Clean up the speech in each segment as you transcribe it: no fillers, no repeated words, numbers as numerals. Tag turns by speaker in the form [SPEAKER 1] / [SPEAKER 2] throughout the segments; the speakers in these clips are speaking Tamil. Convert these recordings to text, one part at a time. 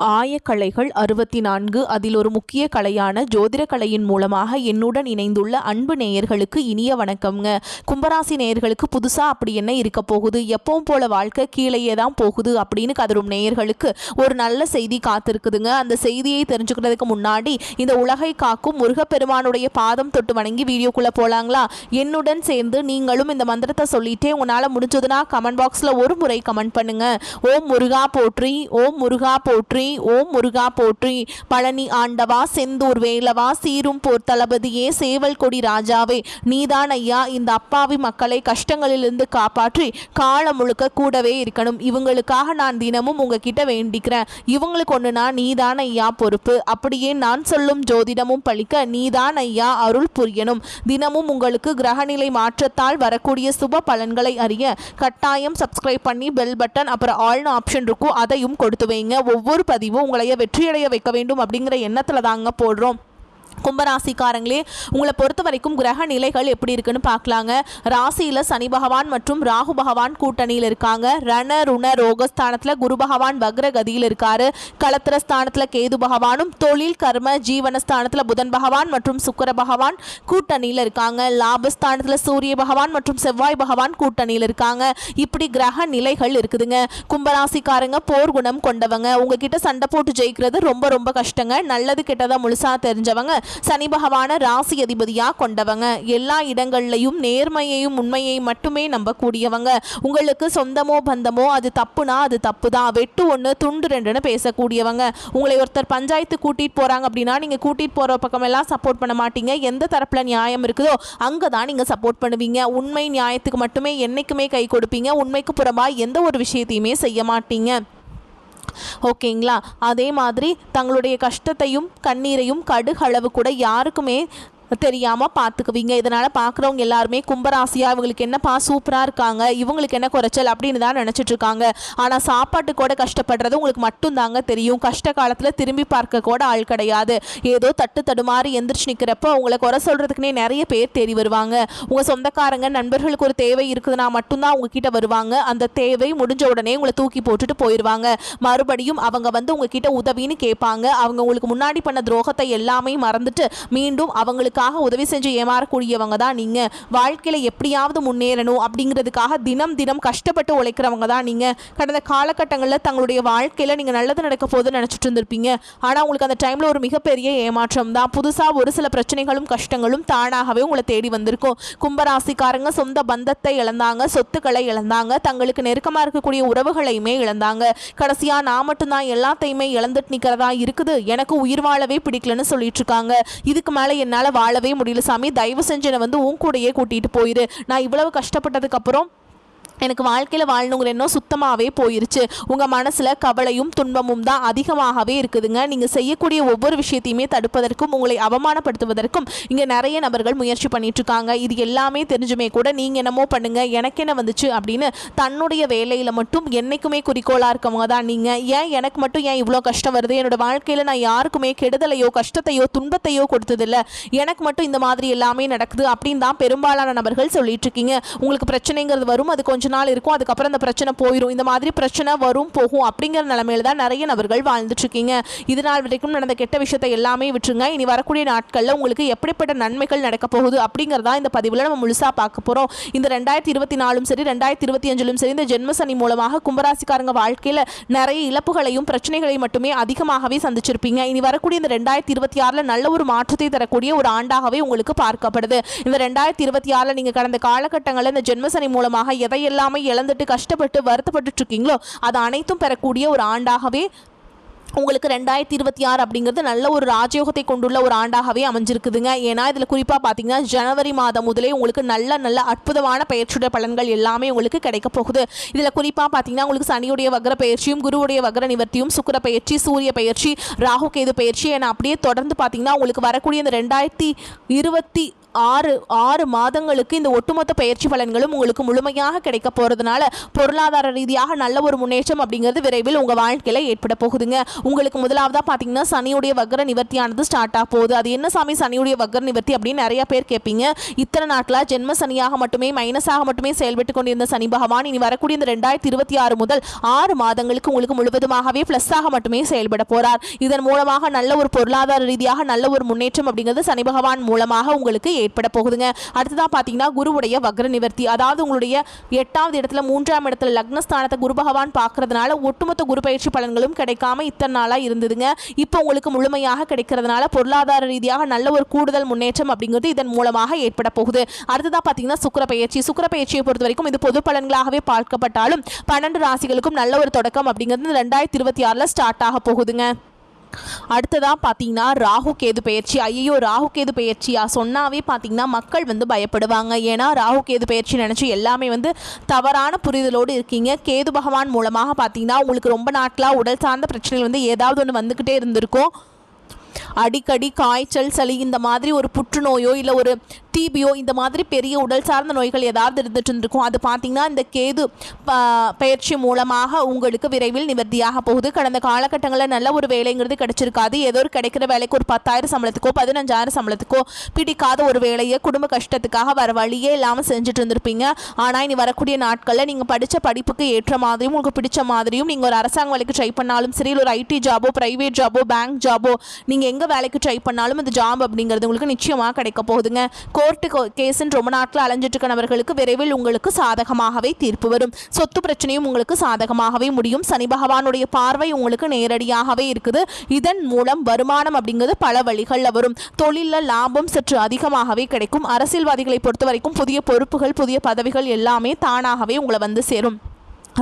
[SPEAKER 1] ஆயக்கலைகள் 64 அதில் ஒரு முக்கிய கலையான ஜோதிட கலையின் மூலமாக என்னுடன் இணைந்துள்ள அன்பு நேயர்களுக்கு இனிய வணக்கம்ங்க. கும்பராசி நேயர்களுக்கு புதுசா அப்படி என்ன இருக்க போகுது, எப்பவும் போல வாழ்க்கை கீழேயே தான் போகுது அப்படின்னு கதரும் நேயர்களுக்கு ஒரு நல்ல செய்தி காத்திருக்குதுங்க. அந்த செய்தியை தெரிஞ்சுக்கிறதுக்கு முன்னாடி இந்த உலகை காக்கும் முருகப்பெருமானுடைய பாதம் தொட்டு வணங்கி வீடியோக்குள்ள போலாங்களா? என்னுடன் சேர்ந்து நீங்களும் இந்த மந்திரத்தை சொல்லிட்டே உங்களால் முடிஞ்சதுன்னா கமெண்ட் பாக்ஸில் ஒரு முறை கமெண்ட் பண்ணுங்க. ஓம் முருகா போற்றி, ஓம் முருகா போற்றி, ஓம் முருகா போற்றி. பழனி ஆண்டவா, செந்தூர் வேலவா, சீரும் போர் தளபதியே, சேவல் கொடி ராஜாவே, நீதான் ஐயா இந்த அப்பாவி மக்களை கஷ்டங்களிலிருந்து காப்பாற்றி காலம் முழுக்க கூடவே இருக்கணும். இவங்களுக்காக நான் தினமும் உங்ககிட்ட வேண்டிக்கிறேன். இவங்களுக்கு ஒண்ணுனா நீதான் ஐயா பொறுப்பு. அப்படியே நான் சொல்லும் ஜோதிடமும் பழிக்க நீதான் ஐயா அருள் புரியணும். தினமும் உங்களுக்கு கிரகநிலை மாற்றத்தால் வரக்கூடிய சுப பலன்களை அறிய கட்டாயம் சப்ஸ்கிரைப் பண்ணி பெல் பட்டன் அப்புறம் ஆல்னு ஆப்ஷன் இருக்கும், அதையும் கொடுத்து வைங்க. ஒவ்வொரு பதிவும் உங்களைய வெற்றியடைய வைக்க வேண்டும் அப்படிங்கிற எண்ணத்துல தாங்க போடுறோம். கும்பராசிக்காரங்களே, உங்களை பொறுத்த வரைக்கும் கிரக நிலைகள் எப்படி இருக்குன்னு பார்க்கலாங்க. ராசியில் சனி பகவான் மற்றும் ராகு பகவான் கூட்டணியில் இருக்காங்க. ரண ருண ரோகஸ்தானத்தில் குரு பகவான் வக்ரகதியில் இருக்காரு. களத்திரஸ்தானத்தில் கேது பகவானும், தொழில் கர்ம ஜீவனஸ்தானத்தில் புதன் பகவான் மற்றும் சுக்கிர பகவான் கூட்டணியில் இருக்காங்க. லாபஸ்தானத்தில் சூரிய பகவான் மற்றும் செவ்வாய் பகவான் கூட்டணியில் இருக்காங்க. இப்படி கிரக நிலைகள் இருக்குதுங்க. கும்பராசிக்காரங்க போர் குணம் கொண்டவங்க. உங்ககிட்ட சண்டை போட்டு ஜெயிக்கிறது ரொம்ப ரொம்ப கஷ்டங்க. நல்லது கெட்டதா முழுசா தெரிஞ்சவங்க. சனி பகவான ராசி அதிபதியா கொண்டவங்க. எல்லா இடங்கள்லையும் நேர்மையையும் உண்மையை மட்டுமே நம்பக்கூடியவங்க. உங்களுக்கு சொந்தமோ பந்தமோ அது தப்புனா அது தப்பு தான், வெட்டு ஒன்று துண்டு ரெண்டுன்னு பேசக்கூடியவங்க. உங்களை ஒருத்தர் பஞ்சாயத்து கூட்டிட்டு போறாங்க அப்படின்னா நீங்க கூட்டிட்டு போற பக்கம் எல்லாம் சப்போர்ட் பண்ண மாட்டீங்க. எந்த தரப்புல நியாயம் இருக்குதோ அங்கதான் நீங்க சப்போர்ட் பண்ணுவீங்க. உண்மை நியாயத்துக்கு மட்டுமே என்னைக்குமே கை கொடுப்பீங்க. உண்மைக்கு புறம்பா எந்த ஒரு விஷயத்தையுமே செய்ய மாட்டீங்க. ஓகேங்களா? அதே மாதிரி தங்களுடைய கஷ்டத்தையும் கண்ணீரையும் கடுகளவு கூட யாருக்குமே தெரியாமல் பார்த்துக்குவீங்க. இதனால் பார்க்குறவங்க எல்லாருமே கும்பராசியா இவங்களுக்கு என்னப்பா சூப்பராக இருக்காங்க, இவங்களுக்கு என்ன குறைச்சல் அப்படின்னு தான் நினச்சிட்டு இருக்காங்க. ஆனால் சாப்பாட்டு கூட கஷ்டப்படுறது உங்களுக்கு மட்டும்தாங்க தெரியும். கஷ்ட காலத்தில் திரும்பி பார்க்க கூட ஆள் கிடையாது. ஏதோ தட்டு தடுமாறி எந்திரிச்சு நிற்கிறப்ப உங்களை குறை சொல்கிறதுக்குனே நிறைய பேர் தேடி வருவாங்க. உங்கள் சொந்தக்காரங்க நண்பர்களுக்கு ஒரு தேவை இருக்குதுன்னா மட்டும்தான் உங்ககிட்ட வருவாங்க. அந்த தேவை முடிஞ்ச உடனே உங்களை தூக்கி போட்டுட்டு போயிடுவாங்க. மறுபடியும் அவங்க வந்து உங்ககிட்ட உதவின்னு கேட்பாங்க. அவங்க உங்களுக்கு முன்னாடி பண்ண துரோகத்தை எல்லாமே மறந்துட்டு மீண்டும் அவங்களுக்கு உதவி செஞ்சு ஏமாறக்கூடியவங்க தான் நீங்க. வாழ்க்கையில எப்படியாவது முன்னேறணும் அப்படிங்கிறதுக்காக தினம் தினம் கஷ்டப்பட்டு உழைக்கிறவங்க தான் நீங்க. கடந்த காலகட்டங்களில் தங்களுடைய வாழ்க்கையில நீங்க நல்லது நடக்க போதுன்னு நினைச்சிட்டு இருந்திருப்பீங்க. ஆனா உங்களுக்கு அந்த டைம்ல ஒரு மிகப்பெரிய ஏமாற்றம் தான். புதுசா ஒரு சில பிரச்சனைகளும் கஷ்டங்களும் தானாகவே உங்களை தேடி வந்திருக்கும். கும்பராசிக்காரங்க சொந்த பந்தத்தை இழந்தாங்க, சொத்துக்களை இழந்தாங்க, தங்களுக்கு நெருக்கமா இருக்கக்கூடிய உறவுகளையுமே இழந்தாங்க. கடைசியா நான் மட்டும்தான் எல்லாத்தையுமே இழந்துட்டு நிக்கிறதா இருக்குது, எனக்கு உயிர் வாழவே பிடிக்கலன்னு சொல்லிட்டு இருக்காங்க. இதுக்கு மேல என்னால வாழவே முடியல சாமி, தயவு செஞ்சு என்னை வந்து உன் கூடயே கூட்டிட்டு போயிரு. நான் இவ்வளவு கஷ்டப்பட்டதுக்கு அப்புறம் எனக்கு வாழ்க்கையில் வாழணுங்கிற எண்ணம் சுத்தமாகவே போயிருச்சு. உங்கள் மனசில் கவலையும் துன்பமும் தான் அதிகமாகவே இருக்குதுங்க. நீங்கள் செய்யக்கூடிய ஒவ்வொரு விஷயத்தையுமே தடுப்பதற்கும் உங்களை அவமானப்படுத்துவதற்கும் இங்கே நிறைய நபர்கள் முயற்சி பண்ணிட்டு இருக்காங்க. இது எல்லாமே தெரிஞ்சுமே கூட நீங்கள் என்னமோ பண்ணுங்க, எனக்கு என்ன வந்துச்சு அப்படின்னு தன்னுடைய வேலையில் மட்டும் என்றைக்குமே குறிக்கோளாக இருக்கவங்க தான் நீங்கள். ஏன் எனக்கு மட்டும் ஏன் இவ்வளோ கஷ்டம் வருது, என்னோட வாழ்க்கையில் நான் யாருக்குமே கெடுதலையோ கஷ்டத்தையோ துன்பத்தையோ கொடுத்ததில்லை, எனக்கு மட்டும் இந்த மாதிரி எல்லாமே நடக்குது அப்படின்னு தான் பெரும்பாலான நபர்கள் சொல்லிட்டு இருக்கீங்க. உங்களுக்கு பிரச்சனைங்கிறது வரும், அது கொஞ்சம் நாள் இருக்கும், அதுக்கப்புறம் அந்த பிரச்சனை போயிடும். இந்த மாதிரி பிரச்சனை வரும் போகும் அப்படிங்கிற நிலைமையில தான் நிறைய நபர்கள் வாழ்ந்துட்டு இருக்கீங்க. இது நாள் வரைக்கும் நடந்த கெட்ட விஷயத்தை எல்லாமே விட்டுருங்க. இனி வரக்கூடிய நாட்கள்ல உங்களுக்கு எப்படிப்பட்ட நன்மைகள் நடக்க போகுது அப்படிங்கறதா இந்த பதிவுல நம்ம முழுசா பார்க்க போறோம். இந்த 2024 சரி 2025 சரி இந்த ஜென்மசனி மூலமாக கும்பராசிக்காரங்க வாழ்க்கையில நிறைய இழப்புகளையும் பிரச்சனைகளையும் மட்டுமே அதிகமாகவே சந்திச்சிருப்பீங்க. இனி வரக்கூடிய இந்த 2026 நல்ல ஒரு மாற்றத்தை தரக்கூடிய ஒரு ஆண்டாகவே உங்களுக்கு பார்க்கப்படுது. இந்த 2026 நீங்க கடந்த காலகட்டங்களில் இந்த ஜென்மசனி மூலமாக எதையெல்லாம் இழந்துட்டு கஷ்டப்பட்டு வருத்தப்பட்டு இருக்கீங்களோ அது அனைத்தும் பெறக்கூடிய ஒரு ஆண்டாகவே உங்களுக்கு 2026 அப்படிங்கிறது நல்ல ஒரு ராஜயோகத்தை கொண்டுள்ள ஒரு ஆண்டாகவே அமைஞ்சிருக்குதுங்க. ஏன்னா இதில் குறிப்பாக பார்த்தீங்கன்னா ஜனவரி மாதம் முதலே உங்களுக்கு நல்ல அற்புதமான பயிற்சியுடைய பலன்கள் எல்லாமே உங்களுக்கு கிடைக்க போகுது. இதில் குறிப்பாக பார்த்தீங்கன்னா உங்களுக்கு சனியுடைய வக்ர பயிற்சியும் குருவுடைய வக்ர நிவர்த்தியும் சுக்கிர பயிற்சி சூரிய பயிற்சி ராகு கேது பயிற்சி என அப்படியே தொடர்ந்து பார்த்தீங்கன்னா உங்களுக்கு வரக்கூடிய இந்த 2026 ஆறு மாதங்களுக்கு இந்த ஒட்டுமொத்த பயிற்சி பலன்களும் உங்களுக்கு முழுமையாக கிடைக்க போகிறதுனால பொருளாதார ரீதியாக நல்ல ஒரு முன்னேற்றம் அப்படிங்கிறது விரைவில் உங்கள் வாழ்க்கையில் ஏற்பட போகுதுங்க. உங்களுக்கு முதலாவதாக பார்த்தீங்கன்னா சனியுடைய வக்ர நிவர்த்தியானது ஸ்டார்ட் ஆக போகுது. அது என்ன சாமி சனியுடைய வக்ர நிவர்த்தி அப்படின்னு நிறைய பேர் கேட்பீங்க. இத்தனை நாட்களாக ஜென்ம சனியாக மட்டுமே மைனஸாக மட்டுமே செயல்பட்டு கொண்டிருந்த சனி பகவான் இனி வரக்கூடிய இந்த 2026 முதல் 6 மாதங்களுக்கு உங்களுக்கு முழுவதுமாகவே ப்ளஸ்ஸாக மட்டுமே செயல்பட போகிறார். இதன் மூலமாக நல்ல ஒரு பொருளாதார ரீதியாக நல்ல ஒரு முன்னேற்றம் அப்படிங்கிறது சனி பகவான் மூலமாக உங்களுக்கு ஏற்பட போகுதுங்க. அடுத்ததான் பார்த்தீங்கன்னா குருவுடைய வக்ர நிவர்த்தி, அதாவது உங்களுடைய 8வது இடத்துல 3ஆம் இடத்துல லக்னஸ்தானத்தை குரு பகவான் பார்க்கறதுனால ஒட்டுமொத்த குரு பயிற்சி பலன்களும் கிடைக்காம இத்தனை நாளாக இருந்ததுங்க. இப்போ உங்களுக்கு முழுமையாக கிடைக்கிறதுனால பொருளாதார ரீதியாக நல்ல ஒரு கூடுதல் முன்னேற்றம் அப்படிங்கிறது இதன் மூலமாக ஏற்பட போகுது. அடுத்ததான் பார்த்தீங்கன்னா சுக்கிர பயிற்சியை பொறுத்த வரைக்கும் இது பொது பலன்களாகவே பார்க்கப்பட்டாலும் 12 ராசிகளுக்கும் நல்ல ஒரு தொடக்கம் அப்படிங்கிறது 2026 ஸ்டார்ட் ஆக போகுதுங்க. அடுத்ததாக பார்த்தீங்கன்னா ராகு கேது பயிற்சி. ஐயோ ராகு கேது பயிற்சியா சொன்னாவே பார்த்தீங்கன்னா மக்கள் பயப்படுவாங்க. ஏன்னா ராகு கேது பயிற்சி நினச்சி எல்லாமே தவறான புரிதலோடு இருக்கீங்க. கேது பகவான் மூலமாக பார்த்தீங்கன்னா உங்களுக்கு ரொம்ப நாட்களாக உடல் சார்ந்த பிரச்சனைகள் ஏதாவது ஒன்று வந்துக்கிட்டே இருந்திருக்கும். அடிக்கடி காய்ச்சல் சளி இந்த மாதிரி ஒரு புற்றுநோயோ இல்லை ஒரு டிபியோ இந்த மாதிரி பெரிய உடல் சார்ந்த நோய்கள் ஏதாவது இருந்துட்டு இருந்திருக்கும். அது பார்த்தீங்கன்னா இந்த கேது பயிற்சி மூலமாக உங்களுக்கு விரைவில் நிவர்த்தியாக போகுது. கடந்த காலகட்டங்களில் நல்ல ஒரு வேலைங்கிறது கிடைச்சிருக்காது. ஏதோ ஒரு கிடைக்கிற வேலைக்கு ஒரு 10,000 சம்பளத்துக்கோ 15,000 சம்பளத்துக்கோ பிடிக்காத ஒரு வேலையை குடும்ப கஷ்டத்துக்காக வர வழியே இல்லாமல் செஞ்சுட்டு இருந்திருப்பீங்க. ஆனால் இனி வரக்கூடிய நாட்களில் நீங்கள் படித்த படிப்புக்கு ஏற்ற மாதிரியும் உங்களுக்கு பிடிச்ச மாதிரியும் நீங்கள் ஒரு அரசாங்க வேலைக்கு ட்ரை பண்ணாலும் சரி, ஒரு ஐடி ஜாபோ ப்ரைவேட் ஜாபோ பேங்க் ஜாபோ நீங்கள் எங்கே வேலைக்கு ட்ரை பண்ணாலும் அந்த ஜாப் அப்படிங்கிறது உங்களுக்கு நிச்சயமாக கிடைக்க போகுதுங்க. கோர்ட்டு கேஸ்ன்னு ரொம்ப நாட்கள் அலைஞ்சிட்டு இருக்க நபர்களுக்கு விரைவில் உங்களுக்கு சாதகமாகவே தீர்ப்பு வரும். சொத்து பிரச்சனையும் உங்களுக்கு சாதகமாகவே முடியும். சனி பகவானுடைய பார்வை உங்களுக்கு நேரடியாகவே இருக்குது. இதன் மூலம் வருமானம் அப்படிங்கிறது பல வழிகளில் வரும். தொழிலில் லாபம் சற்று அதிகமாகவே கிடைக்கும். அரசியல்வாதிகளை பொறுத்த வரைக்கும் புதிய பொறுப்புகள் புதிய பதவிகள் எல்லாமே தானாகவே உங்களை சேரும்.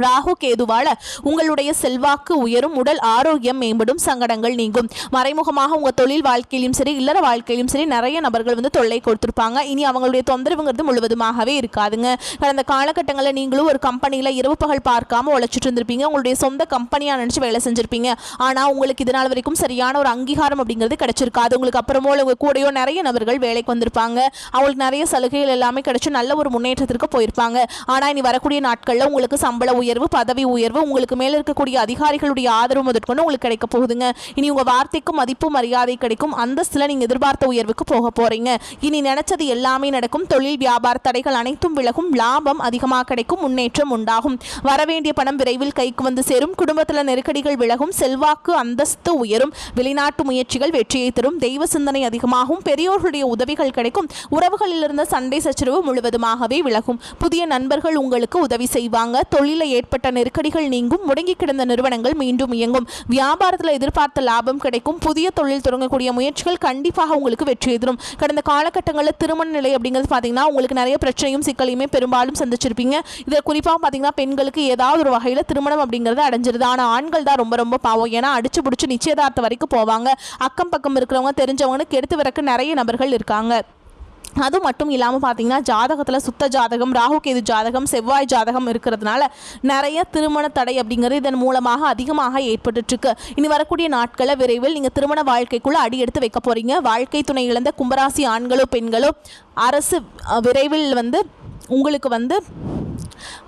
[SPEAKER 1] ராகு கேதுவால உங்களுடைய செல்வாக்கு உயரும், உடல் ஆரோக்கியம் மேம்படும், சங்கடங்கள் நீங்கும். மறைமுகமாக உங்கள் தொழில் வாழ்க்கையிலும் சரி இல்லற வாழ்க்கையிலும் சரி நிறைய நபர்கள் தொல்லை கொடுத்துருப்பாங்க. இனி அவங்களுடைய தொந்தரவுங்கிறது முழுவதுமாகவே இருக்காதுங்க. கடந்த காலகட்டங்களில் நீங்களும் ஒரு கம்பெனியில் இரவு பகல் பார்க்காம உழைச்சிட்டு இருந்திருப்பீங்க. உங்களுடைய சொந்த கம்பெனியாக நினச்சி வேலை செஞ்சுருப்பீங்க. ஆனால் உங்களுக்கு இதனால் வரைக்கும் சரியான ஒரு அங்கீகாரம் அப்படிங்கிறது கிடைச்சிருக்காது. உங்களுக்கு அப்புறமோ உங்கள் கூடயோ நிறைய நபர்கள் வேலைக்கு வந்திருப்பாங்க. அவங்களுக்கு நிறைய சலுகைகள் எல்லாமே கிடைச்சி நல்ல ஒரு முன்னேற்றத்திற்கு போயிருப்பாங்க. ஆனால் இனி வரக்கூடிய நாட்களில் உங்களுக்கு சம்பள உயர்வு பதவி உயர்வு உங்களுக்கு மேல இருக்கக்கூடிய அதிகாரிகளுடைய ஆதரவு முதற்கொண்டு உங்களுக்கு கிடைக்க போகுதுங்க. இனி உங்க வார்த்தைக்கு மதிப்பு மரியாதை கிடைக்கும். அந்தஸ்துல நீங்க எதிர்பார்த்த உயர்வுக்கு போக போறீங்க. இனி நினைச்சது எல்லாமே நடக்கும். தொழில் வியாபார தடைகள் அனைத்தும் விலகும். லாபம் அதிகமாக கிடைக்கும். முன்னேற்றம் உண்டாகும். வரவேண்டிய பணம் விரைவில் கைக்கு சேரும். குடும்பத்தில் நெருக்கடிகள் விலகும். செல்வாக்கு அந்தஸ்து உயரும். வெளிநாட்டு முயற்சிகள் வெற்றியை தரும். தெய்வ சிந்தனை அதிகமாகும். பெரியோர்களுடைய உதவிகள் கிடைக்கும். உறவுகளில் இருந்த சண்டை சச்சரவு முழுவதுமாகவே விலகும். புதிய நண்பர்கள் உங்களுக்கு உதவி செய்வாங்க. தொழில ஏற்பட்ட நெருக்கடிகள் நீங்கும். முடங்கி கிடந்த நிறுவனங்கள் மீண்டும் இயங்கும். வியாபாரத்தில் எதிர்பார்த்த லாபம் கிடைக்கும். புதிய தொழில் தொடங்கக்கூடிய முயற்சிகள் கண்டிப்பாக உங்களுக்கு வெற்றி தரும். கடந்த காலகட்டங்களில் திருமண நிலை அப்படிங்கிறது பார்த்தீங்கன்னா உங்களுக்கு நிறைய பிரச்சனையும் சிக்கலையுமே பெரும்பாலும் சந்திச்சிருப்பீங்க. இதில் குறிப்பாக பார்த்தீங்கன்னா பெண்களுக்கு ஏதாவது ஒரு வகையில் திருமணம் அப்படிங்கிறது அடைஞ்சிருது. ஆனால் ஆண்கள் தான் ரொம்ப ரொம்ப பாவம். ஏன்னா அடிச்சு பிடிச்சி நிச்சயதார்த்தம் வரைக்கும் போவாங்க. அக்கம் பக்கம் இருக்கிறவங்க தெரிஞ்சவங்களுக்கு எடுத்து வரக்கு நிறைய நபர்கள் இருக்காங்க. அது மட்டும் இல்லாமல் பார்த்தீங்கன்னா ஜாதகத்தில் சுத்த ஜாதகம் ராகு கேது ஜாதகம் செவ்வாய் ஜாதகம் இருக்கிறதுனால நிறைய திருமண தடை அப்படிங்கிறது இதன் மூலமாக அதிகமாக ஏற்பட்டுருக்கு. இனி வரக்கூடிய நாட்களில் விரைவில் நீங்கள் திருமண வாழ்க்கைக்குள்ளே அடி எடுத்து வைக்க போகிறீங்க. வாழ்க்கை துணை இழந்த கும்பராசி ஆண்களோ பெண்களோ அரசு விரைவில் உங்களுக்கு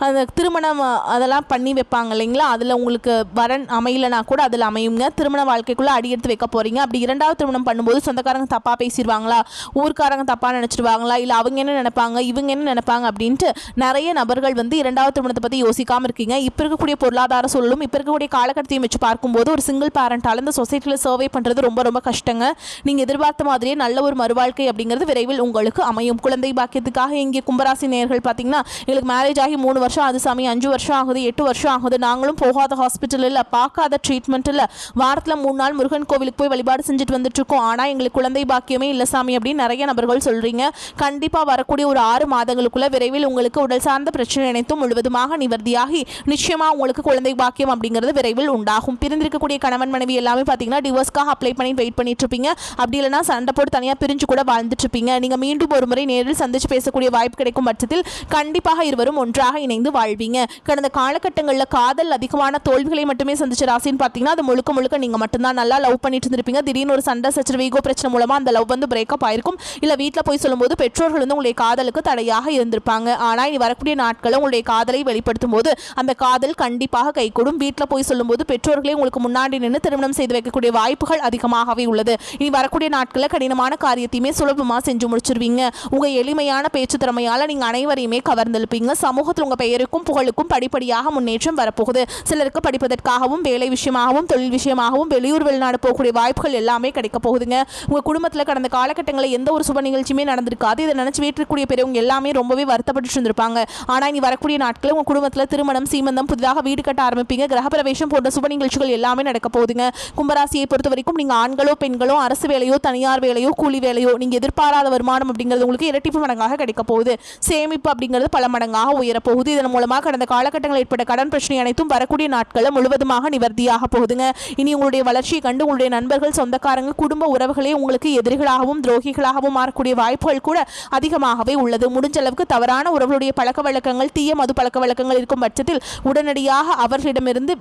[SPEAKER 1] அந்த திருமணம் அதெல்லாம் பண்ணி வைப்பாங்க இல்லைங்களா, அதில் உங்களுக்கு வரன் அமையலைனா கூட அதில் அமையுங்க. திருமண வாழ்க்கைக்குள்ளே அடி எடுத்து வைக்க போகிறீங்க. அப்படி இரண்டாவது திருமணம் பண்ணும்போது சொந்தக்காரங்க தப்பாக பேசிடுவாங்களா, ஊர்க்காரங்க தப்பாக நினச்சிடுவாங்களா, இல்லை அவங்க என்ன நினைப்பாங்க இவங்க என்ன நினைப்பாங்க அப்படின்ட்டு நிறைய நபர்கள் இரண்டாவது திருமணத்தை பற்றி யோசிக்காமல் இருக்கீங்க. இப்போ இருக்கக்கூடிய பொருளாதார சூழலும் இப்போ இருக்கக்கூடிய காலகட்டத்தையும் வச்சு பார்க்கும்போது ஒரு சிங்கிள் பேரண்டால் இந்த சொசைட்டியில் சர்வே பண்ணுறது ரொம்ப ரொம்ப கஷ்டங்க. நீங்கள் எதிர்பார்த்த மாதிரியே நல்ல ஒரு மறுவாழ்க்கை அப்படிங்கிறது விரைவில் உங்களுக்கு அமையும். குழந்தை பாக்கியத்துக்காக இங்கே கும்பராசி நேயர்கள் பார்த்தீங்கன்னா எங்களுக்கு மேரேஜ் ஆகி 3 வருஷம் அது சாமி, 5 வருஷம் ஆகுது, 8 வருஷம் ஆகுது, நாங்களும் போகாத ஹாஸ்பிட்டல் இல்லை, பார்க்காத ட்ரீட்மெண்ட் இல்லை, வாரத்தில் 3 நாள் முருகன் கோவிலுக்கு போய் வழிபாடு செஞ்சுட்டு வந்துட்டு இருக்கோம், ஆனால் எங்களுக்கு குழந்தை பாக்கியமே இல்லை சாமி அப்படின்னு நிறைய நபர்கள் சொல்றீங்க. கண்டிப்பாக வரக்கூடிய ஒரு 6 மாதங்களுக்குள்ள விரைவில் உங்களுக்கு உடல் சார்ந்த பிரச்சனை அனைத்தும் முழுவதுமாக நிவர்த்தியாகி நிச்சயமாக உங்களுக்கு குழந்தை பாக்கியம் அப்படிங்கிறது விரைவில் உண்டாகும். பிரிந்திருக்கக்கூடிய கணவன் மனைவி எல்லாமே பார்த்தீங்கன்னா டிவோர்ஸ்க்காக அப்ளை பண்ணி வெயிட் பண்ணிட்டு இருப்பீங்க. அப்படி இல்லைனா சண்டை போட்டு தனியாக பிரிஞ்சு கூட வாழ்ந்துட்டு இருப்பீங்க. நீங்கள் மீண்டும் ஒரு முறை நேரில் சந்திச்சு பேசக்கூடிய வாய்ப்பு கிடைக்கும் பட்சத்தில் கண்டிப்பாக இருவரும் ஒன்றாக இணைந்து வாழ்வீங்க. கடந்த காலகட்டங்களில் காதல் அதிகமான தோல்விகளை மட்டுமே சந்திச்ச ராசின்னு பார்த்தீங்கன்னா அது முழுக்க முழுக்க நீங்கள் மட்டும்தான். நல்லா லவ் பண்ணிட்டு இருந்திருப்பீங்க. திடீர்னு ஒரு சண்டை சச்சரவு ஈகோ பிரச்சனை மூலமாக அந்த லவ் வந்து பிரேக்கப் ஆயிருக்கும். இல்லை வீட்டில் போய் சொல்லும்போது பெற்றோர்கள் வந்து உங்களுடைய காதலுக்கு தடையாக இருந்திருப்பாங்க. ஆனால் இனி வரக்கூடிய நாட்களில் உங்களுடைய காதலை வெளிப்படுத்தும் போது அந்த காதல் கண்டிப்பாக கைகூடும். வீட்டில் போய் சொல்லும்போது பெற்றோர்களே உங்களுக்கு முன்னாடி நின்று திருமணம் செய்து வைக்கக்கூடிய வாய்ப்புகள் அதிகமாகவே உள்ளது. இனி வரக்கூடிய நாட்களில் கடினமான காரியத்தையுமே சுலபமாக செஞ்சு முடிச்சிருவீங்க. உங்கள் எளிமையான பேச்சு திறமையால் நீங்கள் அனைவரையுமே கவர்ந்தெழுப்பீங்க. சமூகத்தில் உங்கள் பெயருக்கும் புகழுக்கும் படிப்படியாக முன்னேற்றம் வரப்போகுது. சிலருக்கு படிப்பதற்காகவும் வேலை விஷயமாகவும் தொழில் விஷயமாகவும் வெளியூர் வெளிநாடு போகக்கூடிய வாய்ப்புகள் எல்லாமே கிடைக்க போகுதுங்க. உங்கள் குடும்பத்தில் கடந்த காலகட்டங்களில் எந்த ஒரு சுப நிகழ்ச்சியுமே நடந்திருக்காது. இதை நினச்சி வீட்டிற்குரிய பெரியவங்க எல்லாமே ரொம்பவே வருத்தப்பட்டு இருந்திருப்பாங்க. ஆனால் இனி வரக்கூடிய நாட்களில் உங்கள் குடும்பத்தில் திருமணம் சீமந்தம் புதிதாக வீடு கட்ட ஆரம்பிப்பீங்க. கிரகப்பிரவேசம் போன்ற சுப நிகழ்ச்சிகள் எல்லாமே நடக்க போகுதுங்க. கும்பராசியை பொறுத்த வரைக்கும் நீங்கள் ஆண்களோ பெண்களோ அரசு வேலையோ தனியார் வேலையோ கூலி வேலையோ நீங்கள் எதிர்பாராத வருமானம் அப்படிங்கிறது உங்களுக்கு இரட்டிப்பு மடங்காக கிடைக்க போகுது. சேமிப்பு அப்படிங்கிறது பல மடங்காக உயரப்போகுது. இதன் மூலமாக கடந்த காலகட்டங்களில் ஏற்பட்ட கடன் பிரச்சனை அனைத்தும் வரக்கூடிய நாட்களில் முழுவதுமாக நிவர்த்தியாக போகுதுங்க. இனி உங்களுடைய வளர்ச்சியை கண்டு உங்களுடைய நண்பர்கள் சொந்தக்காரங்க குடும்ப உறவுகளே உங்களுக்கு எதிரிகளாகவும் துரோகிகளாகவும் மாறக்கூடிய வாய்ப்புகள் கூட அதிகமாகவே உள்ளது. முடிஞ்ச அளவுக்கு தவறான உறவுடைய பழக்க வழக்கங்கள் தீய மது பழக்க வழக்கங்கள் இருக்கும் பட்சத்தில் உடனடியாக அவர்களிடமிருந்து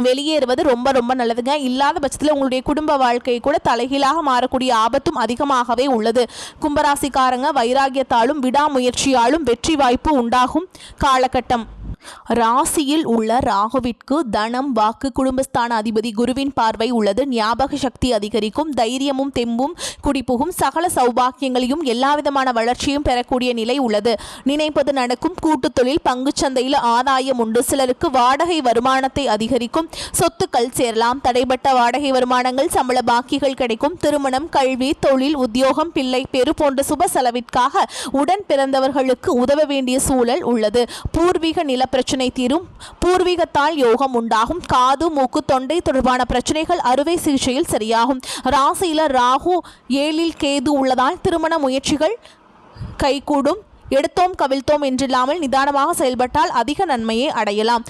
[SPEAKER 1] வெளியேறுவது ரொம்ப ரொம்ப நல்லதுங்க. இல்லாத பட்சத்தில் உங்களுடைய குடும்ப வாழ்க்கை கூட தலைகீழாக மாறக்கூடிய ஆபத்தும் அதிகமாகவே உள்ளது. கும்பராசிக்காரங்க வைராகியத்தாலும் விடாமுயற்சியாலும் வெற்றி வாய்ப்பு உண்டாகும் காலகட்டம். ராசியில் உள்ள ராகுவிற்கு தனம் வாக்கு குடும்பஸ்தான அதிபதி குருவின் பார்வை உள்ளது. ஞாபக சக்தி அதிகரிக்கும். தைரியமும் தெம்பும் குடிப்புகும். சகல சௌபாக்கியங்களையும் எல்லாவிதமான வளர்ச்சியும் பெறக்கூடிய நிலை உள்ளது. நினைப்பது நடக்கும். கூட்டு தொழில் பங்குச்சந்தையில் ஆதாயம் உண்டு. சிலருக்கு வாடகை வருமானத்தை அதிகரிக்கும். சொத்துக்கள் சேரலாம். தடைப்பட்ட வாடகை வருமானங்கள் சம்பள பாக்கிகள் கிடைக்கும். திருமணம் கல்வி தொழில் உத்தியோகம் பிள்ளை பெரு போன்ற சுப செலவிற்காக உடன் பிறந்தவர்களுக்கு உதவ வேண்டிய சூழல் உள்ளது. பூர்வீக நில பிரச்சனை தீரும். பூர்வீகத்தால் யோகம் உண்டாகும். காது மூக்கு தொண்டை தொடர்பான பிரச்சனைகள் அறுவை சிகிச்சையில் சரியாகும். ராசியில ராகு 7ல் கேது உள்ளதால் திருமண முயற்சிகள் கைகூடும். எடுத்தோம் கவிழ்த்தோம் என்றில்லாமல் நிதானமாக செயல்பட்டால் அதிக நன்மையை அடையலாம்.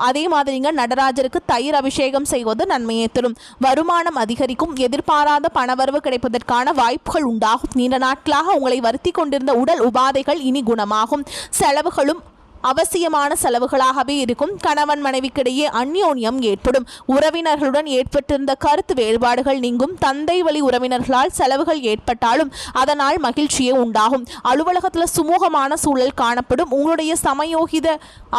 [SPEAKER 1] அதே மாதிரிங்க நடராஜருக்கு தயிர் அபிஷேகம் செய்வது நன்மையை தரும். வருமானம் அதிகரிக்கும். எதிர்பாராத பணவரவு கிடைப்பதற்கான வாய்ப்புகள் உண்டாகும். நீண்ட நாட்களாக உங்களை வருத்தி கொண்டிருந்த உடல் உபாதைகள் இனி குணமாகும். செலவுகளும் அவசியமான செலவுகளாகவே இருக்கும். கணவன் மனைவிக்கிடையே அந்யோன்யம் ஏற்படும். உறவினர்களுடன் ஏற்பட்டிருந்த கருத்து வேறுபாடுகள் நீங்கும். தந்தை வழி உறவினர்களால் செலவுகள் ஏற்பட்டாலும் அதனால் மகிழ்ச்சியே உண்டாகும். அலுவலகத்தில் சுமூகமான சூழல் காணப்படும். உங்களுடைய சமயோகித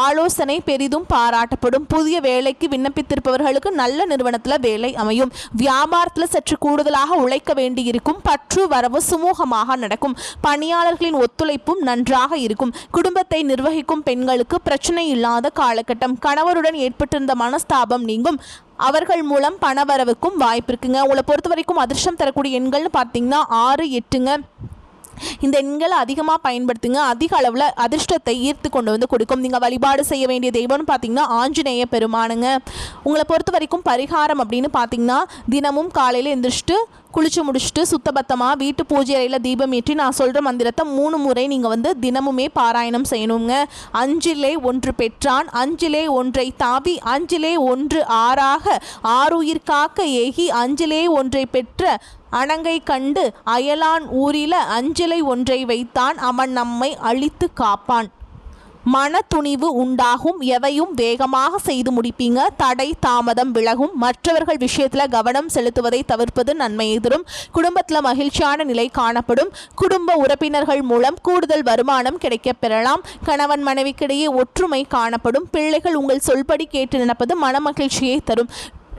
[SPEAKER 1] ஆலோசனை பெரிதும் பாராட்டப்படும். புதிய வேலைக்கு விண்ணப்பித்திருப்பவர்களுக்கு நல்ல நிறுவனத்தில் வேலை அமையும். வியாபாரத்தில் சற்று கூடுதலாக உழைக்க வேண்டியிருக்கும். பற்று வரவு சுமூகமாக நடக்கும். பணியாளர்களின் ஒத்துழைப்பும் நன்றாக இருக்கும். குடும்பத்தை நிர்வகிக்கும் பெண்களுக்கு பிரச்சனை இல்லாத காலகட்டம். கணவருடன் ஏற்பட்டிருந்த மனஸ்தாபம் நீங்கும். அவர்கள் மூலம் பணவரவுக்கும் வாய்ப்பு இருக்குங்க. உங்களை பொறுத்த வரைக்கும் அதிர்ஷ்டம் தரக்கூடிய எண்கள்னு பார்த்தீங்கன்னா 6, 8ங்க. இந்த எண்களை அதிகமாக பயன்படுத்துங்க. அதிக அளவில் அதிர்ஷ்டத்தை ஈர்த்து கொண்டு வந்து கொடுக்கும். நீங்கள் வழிபாடு செய்ய வேண்டிய தெய்வம்னு பார்த்தீங்கன்னா ஆஞ்சநேய பெருமானுங்க. உங்களை பொறுத்த வரைக்கும் பரிகாரம் அப்படின்னு பார்த்தீங்கன்னா தினமும் காலையில் எந்திரிச்சிட்டு குளிச்சு முடிச்சுட்டு சுத்தபத்தமாக வீட்டு பூஜை அறையில் தீபம் ஏற்றி நான் சொல்கிற மந்திரத்தை 3 முறை நீங்கள் வந்து தினமுமே பாராயணம் செய்யணுங்க. 5லே 1 பெற்றான் 5லே 1 தாவி 5லே 1 ஆறாக 6 உயிர் காக்க ஏகி 5லே 1 பெற்ற அணங்கை கண்டு அயலான் ஊரில 5லை 1 வைத்தான் அவன் நம்மை அழித்து காப்பான். மன துணிவு உண்டாகும். எதையும் வேகமாக செய்து முடிப்பீங்க. தடை தாமதம் விலகும். மற்றவர்கள் விஷயத்தில் கவனம் செலுத்துவதை தவிர்ப்பது நன்மையை தரும். குடும்பத்தில் மகிழ்ச்சியான நிலை காணப்படும். குடும்ப உறுப்பினர்கள் மூலம் கூடுதல் வருமானம் கிடைக்கப் பெறலாம். கணவன் மனைவிக்கிடையே ஒற்றுமை காணப்படும். பிள்ளைகள் உங்கள் சொல்படி கேட்டு நடப்பது மன மகிழ்ச்சியை தரும்.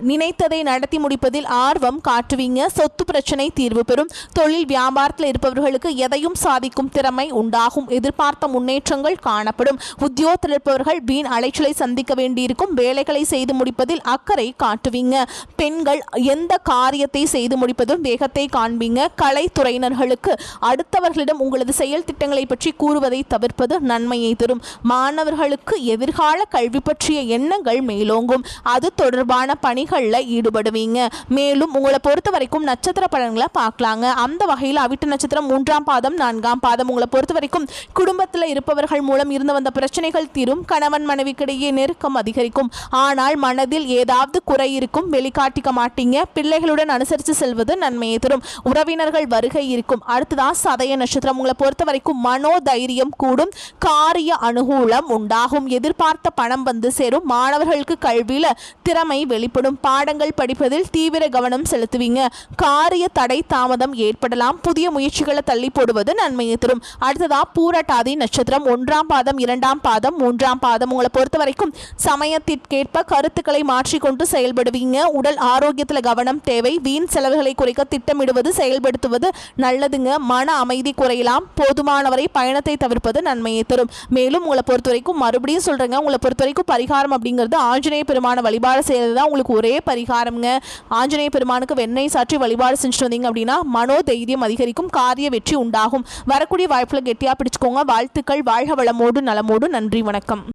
[SPEAKER 1] நினைத்ததை நடத்தி முடிப்பதில் ஆர்வம் காட்டுவீங்க. சொத்து பிரச்சனை தீர்வு பெறும். தொழில் வியாபாரத்தில் இருப்பவர்களுக்கு எதையும் சாதிக்கும் திறமை உண்டாகும். எதிர்பார்த்த முன்னேற்றங்கள் காணப்படும். உத்தியோகத்தில் இருப்பவர்கள் வீண் அலைச்சலை சந்திக்க வேண்டியிருக்கும். வேலைகளை செய்து முடிப்பதில் அக்கறை காட்டுவீங்க. பெண்கள் எந்த காரியத்தை செய்து முடிப்பதும் வேகத்தை காண்பீங்க. கலைத்துறையினர்களுக்கு அடுத்தவர்களிடம் உங்களது செயல் திட்டங்களை பற்றி கூறுவதை தவிர்ப்பது நன்மையை தரும். மாணவர்களுக்கு எதிர்கால கல்வி பற்றிய எண்ணங்கள் மேலோங்கும். அது தொடர்பான பணி பணிகளில் ஈடுபடுவீங்க. மேலும் உங்களை பொறுத்த வரைக்கும் நட்சத்திர பலன்களை பார்க்கலாங்க. அந்த வகையில் அவிட்ட நட்சத்திரம் 3ஆம் பாதம் 4ஆம் பாதம் உங்களை பொறுத்த வரைக்கும் குடும்பத்தில் இருப்பவர்கள் மூலம் இருந்து வந்த பிரச்சனைகள் தீரும். கணவன் மனைவிக்கிடையே நெருக்கம் அதிகரிக்கும். ஆனால் மனதில் ஏதாவது குறை இருக்கும், வெளிக்காட்டிக்க மாட்டீங்க. பிள்ளைகளுடன் அனுசரித்து செல்வது நன்மையை தரும். உறவினர்கள் வருகை இருக்கும். அடுத்ததான் சதய நட்சத்திரம் உங்களை பொறுத்த வரைக்கும் மனோதைரியம் கூடும். காரிய அனுகூலம் உண்டாகும். எதிர்பார்த்த பணம் வந்து சேரும். மாணவர்களுக்கு கல்வியில திறமை வெளிப்படும். பாடங்கள் படிப்பதில் தீவிர கவனம் செலுத்துவீங்க. காரிய தடை தாமதம் ஏற்படலாம். புதிய முயற்சிகளை தள்ளி போடுவது நன்மையை தரும். அடுத்ததா பூரட்டாதி நட்சத்திரம் 1ஆம் பாதம் 2ஆம் பாதம் 3ஆம் பாதம் உங்களை பொறுத்த வரைக்கும் சமயத்திற்கேற்ப கருத்துக்களை மாற்றிக்கொண்டு செயல்படுவீங்க. உடல் ஆரோக்கியத்தில் கவனம் தேவை. வீண் செலவுகளை குறைக்க திட்டமிடுவது செயல்படுத்துவது நல்லதுங்க. மன அமைதி குறையலாம். போதுமானவரை பயணத்தை தவிர்ப்பது நன்மையை தரும். மேலும் உங்களை பொறுத்த வரைக்கும் மறுபடியும் சொல்றேங்க, உங்களை பொறுத்த வரைக்கும் பரிகாரம் அப்படிங்கிறது ஆஞ்சநேய பெருமான வழிபாடு செய்யறது தான் உங்களுக்கு ஒரே பரிகாரம்ங்க. ஆஞ்சநேய பெருமானுக்கு வெண்ணெய் சாற்றி வழிபாடு செஞ்சுட்டு வந்தீங்க அப்படின்னா மனோதைரியம் அதிகரிக்கும். காரிய வெற்றி உண்டாகும். வரக்கூடிய வாய்ப்புல கெட்டியா பிடிச்சுக்கோங்க. வாழ்த்துக்கள். வாழ்க வளமோடு நலமோடு. நன்றி, வணக்கம்.